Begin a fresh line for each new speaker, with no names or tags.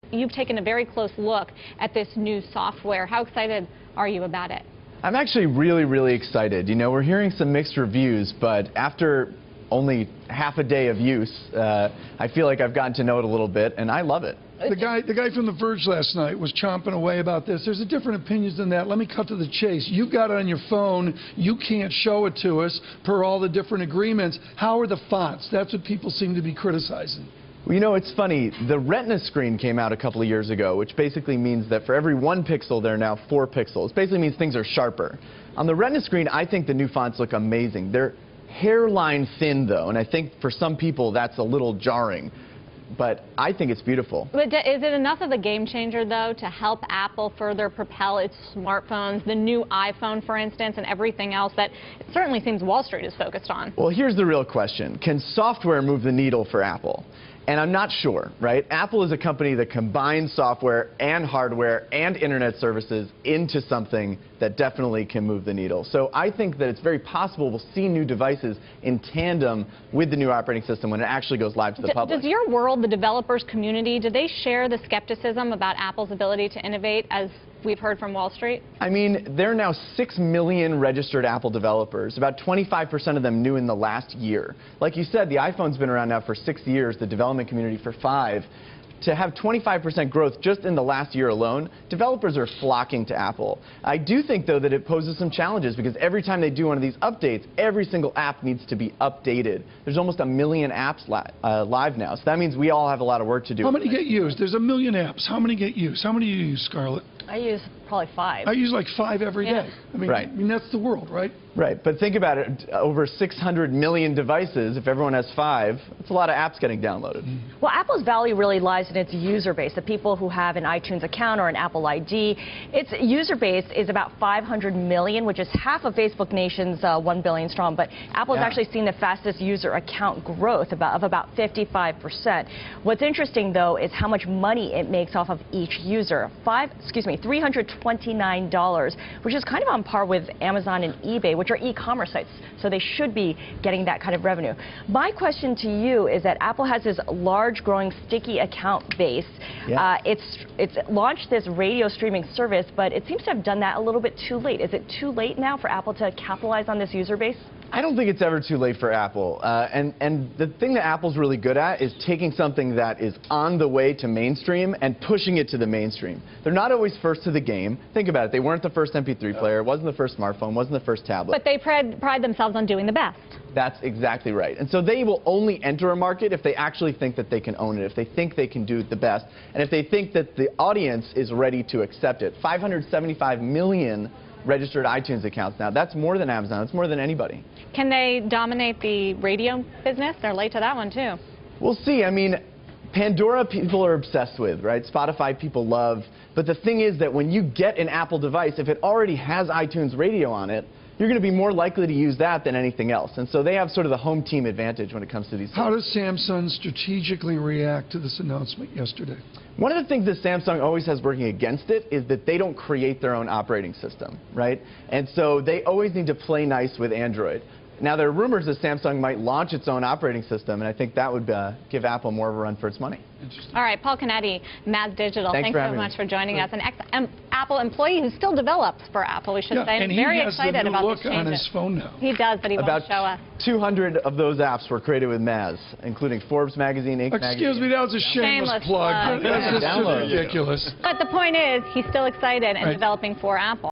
You've taken a very close look at this new software. How excited are you about it?
I'm actually really excited. You know, we're hearing some mixed reviews, but after only half a day of use, I feel like I've gotten to know it a little bit, and I love it.
The guy from The Verge last night was chomping away about this. There's different opinions than that. Let me cut to the chase. You've got it on your phone. You can't show it to us per all the different agreements. How are the fonts? That's what people seem to be criticizing.
Well, you know, it's funny. The Retina screen came out a couple of years ago, which basically means that for every 1 pixel, there are now 4 pixels. Basically means things are sharper. On the Retina screen, I think the new fonts look amazing. They're hairline thin, though, and I think for some people that's a little jarring. But I think it's beautiful.
But is it enough of a game changer, though, to help Apple further propel its smartphones, the new iPhone, for instance, and everything else that it certainly seems Wall Street is focused on?
Well, here's the real question. Can software move the needle for Apple? And I'm not sure, right? Apple is a company that combines software and hardware and internet services into something that definitely can move the needle. So I think that it's very possible we'll see new devices in tandem with the new operating system when it actually goes live to the public.
Does your world, the developers community, do they share the skepticism about Apple's ability to innovate, as we've heard from Wall Street?
I mean, there are now 6 million registered Apple developers, about 25% of them new in the last year. Like you said, the iPhone's been around now for 6 years, the development community for 5. To have 25% growth just in the last year alone, developers are flocking to Apple. I do think, though, that it poses some challenges because every time they do one of these updates, every single app needs to be updated. There's almost 1 million apps live now, so that means we all have a lot of work to do.
How many get used? There's 1 million apps. How many get used? How many do you use, Scarlett?
I use probably 5.
I use like 5 every day. I mean,
right.
I mean, that's the world, right?
Right, but think about it, over 600 million devices, if everyone has 5, that's a lot of apps getting downloaded.
Well, Apple's value really lies in its user base, the people who have an iTunes account or an Apple ID. Its user base is about 500 million, which is half of Facebook Nation's 1 billion strong, but Apple's actually seen the fastest user account growth of about 55%. What's interesting, though, is how much money it makes off of each user. $329, which is kind of on par with Amazon and eBay, which are e-commerce sites, so they should be getting that kind of revenue. My question to you is that Apple has this large, growing, sticky account base. It's launched this radio streaming service, but it seems to have done that a little bit too late. Is it too late now for Apple to capitalize on this user base?
I don't think it's ever too late for Apple. And the thing that Apple's really good at is taking something that is on the way to mainstream and pushing it to the mainstream. They're not always first to the game. Think about it. They weren't the first MP3 player. It wasn't the first smartphone. It wasn't the first tablet.
But they pride themselves on doing the best.
That's exactly right. And so they will only enter a market if they actually think that they can own it, if they think they can do it the best, and if they think that the audience is ready to accept it. 575 million registered iTunes accounts now. That's more than Amazon. It's more than anybody.
Can they dominate the radio business? They're late to that one, too.
We'll see. I mean, Pandora people are obsessed with, right? Spotify people love. But the thing is that when you get an Apple device, if it already has iTunes radio on it, you're going to be more likely to use that than anything else. And so they have sort of the home team advantage when it comes to these things.
How does Samsung strategically react to this announcement yesterday?
One of the things that Samsung always has working against it is that they don't create their own operating system, right? And so they always need to play nice with Android. Now, there are rumors that Samsung might launch its own operating system, and I think that would give Apple more of a run for its money.
All right, Paul Canetti, Maz Digital, thanks so much for joining us. An ex-Apple employee who still develops for Apple, we should say.
And
very
he has
excited
the new
about
look
this change.
on his phone now.
He does, but he won't show us.
200 of those apps were created with Maz, including Forbes magazine, Inc. magazine.
Excuse me, that was a shameless plug. That's just ridiculous.
But the point is, he's still excited and developing for Apple.